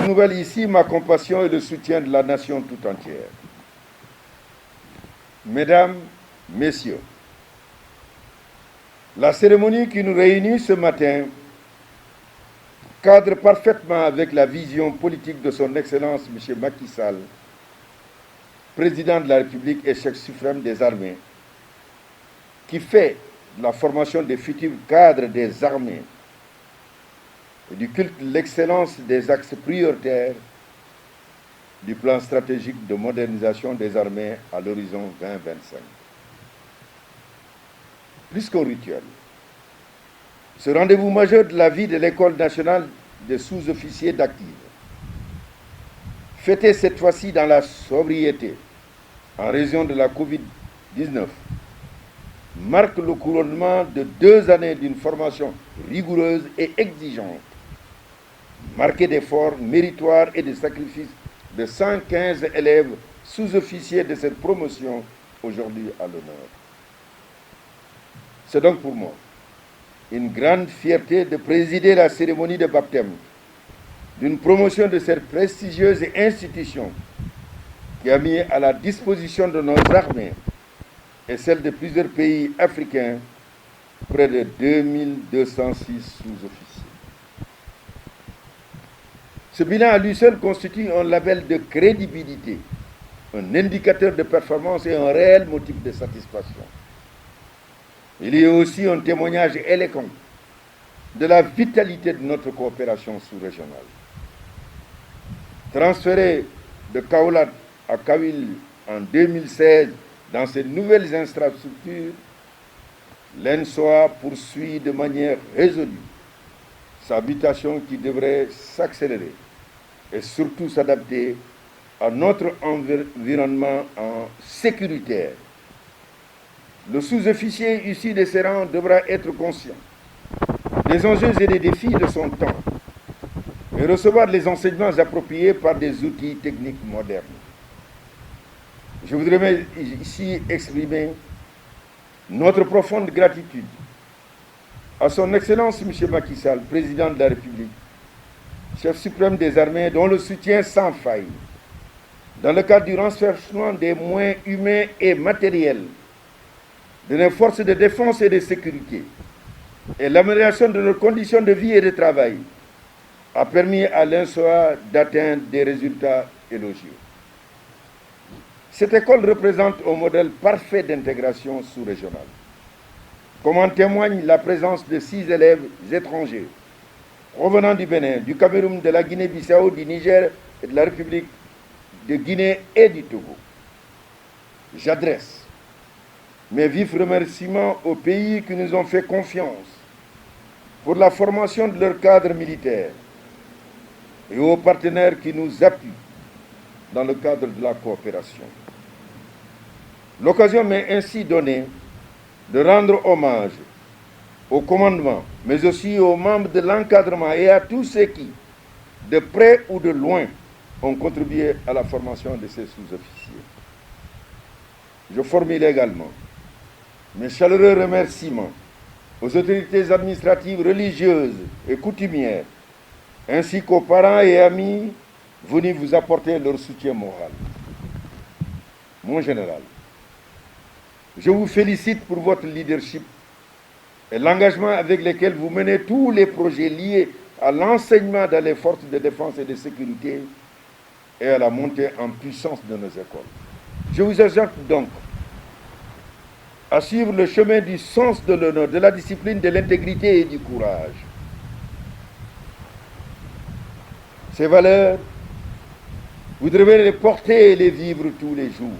renouvelle ici ma compassion et le soutien de la nation tout entière. Mesdames, Messieurs, la cérémonie qui nous réunit ce matin cadre parfaitement avec la vision politique de son Excellence M. Macky Sall, président de la République et chef suprême des armées, qui fait de la formation des futurs cadres des armées et du culte de l'excellence des axes prioritaires du plan stratégique de modernisation des armées à l'horizon 2025. Plus qu'un rituel, ce rendez-vous majeur de la vie de l'École nationale des sous-officiers d'active, fêté cette fois-ci dans la sobriété en raison de la Covid-19, marque le couronnement de 2 années d'une formation rigoureuse et exigeante, marquée d'efforts méritoires et de sacrifices de 115 élèves sous-officiers de cette promotion aujourd'hui à l'honneur. C'est donc pour moi une grande fierté de présider la cérémonie de baptême d'une promotion de cette prestigieuse institution qui a mis à la disposition de nos armées et celle de plusieurs pays africains près de 2206 sous-officiers. Ce bilan à lui seul constitue un label de crédibilité, un indicateur de performance et un réel motif de satisfaction. Il y a aussi un témoignage éloquent de la vitalité de notre coopération sous-régionale. Transféré de Kaolack à Kawil en 2016 dans ces nouvelles infrastructures, l'ENSOA poursuit de manière résolue sa mutation qui devrait s'accélérer et surtout s'adapter à notre environnement sécuritaire. Le sous-officier issu de ces rangs devra être conscient des enjeux et des défis de son temps et recevoir les enseignements appropriés par des outils techniques modernes. Je voudrais ici exprimer notre profonde gratitude à son Excellence M. Macky Sall, président de la République, chef suprême des armées, dont le soutien sans faille dans le cadre du renforcement des moyens humains et matériels de nos forces de défense et de sécurité et l'amélioration de nos conditions de vie et de travail a permis à l'ENSOA d'atteindre des résultats élogieux. Cette école représente un modèle parfait d'intégration sous-régionale, comme en témoigne la présence de 6 élèves étrangers provenant du Bénin, du Cameroun, de la Guinée-Bissau, du Niger et de la République de Guinée et du Togo. J'adresse mes vifs remerciements aux pays qui nous ont fait confiance pour la formation de leurs cadres militaires et aux partenaires qui nous appuient dans le cadre de la coopération. L'occasion m'est ainsi donnée de rendre hommage au commandement, mais aussi aux membres de l'encadrement et à tous ceux qui, de près ou de loin, ont contribué à la formation de ces sous-officiers. Je formule également mes chaleureux remerciements aux autorités administratives, religieuses et coutumières, ainsi qu'aux parents et amis venus vous apporter leur soutien moral. Mon général, je vous félicite pour votre leadership et l'engagement avec lequel vous menez tous les projets liés à l'enseignement dans les forces de défense et de sécurité et à la montée en puissance de nos écoles. Je vous exhorte donc à suivre le chemin du sens de l'honneur, de la discipline, de l'intégrité et du courage. Ces valeurs, vous devez les porter et les vivre tous les jours.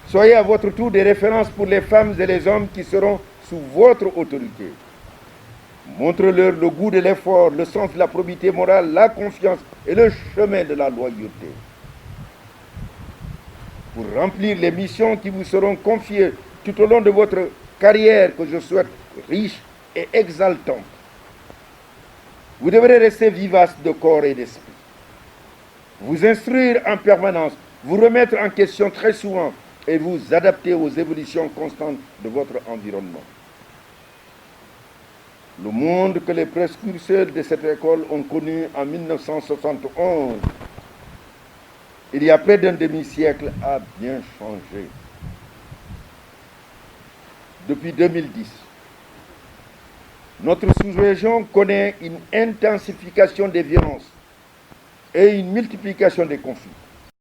Soyez à votre tour des références pour les femmes et les hommes qui seront sous votre autorité. Montre-leur le goût de l'effort, le sens de la probité morale, la confiance et le chemin de la loyauté. Pour remplir les missions qui vous seront confiées tout au long de votre carrière, que je souhaite riche et exaltante, vous devrez rester vivace de corps et d'esprit, vous instruire en permanence, vous remettre en question très souvent et vous adapter aux évolutions constantes de votre environnement. Le monde que les précurseurs de cette école ont connu en 1971, il y a près d'un demi-siècle, a bien changé. Depuis 2010, notre sous-région connaît une intensification des violences et une multiplication des conflits.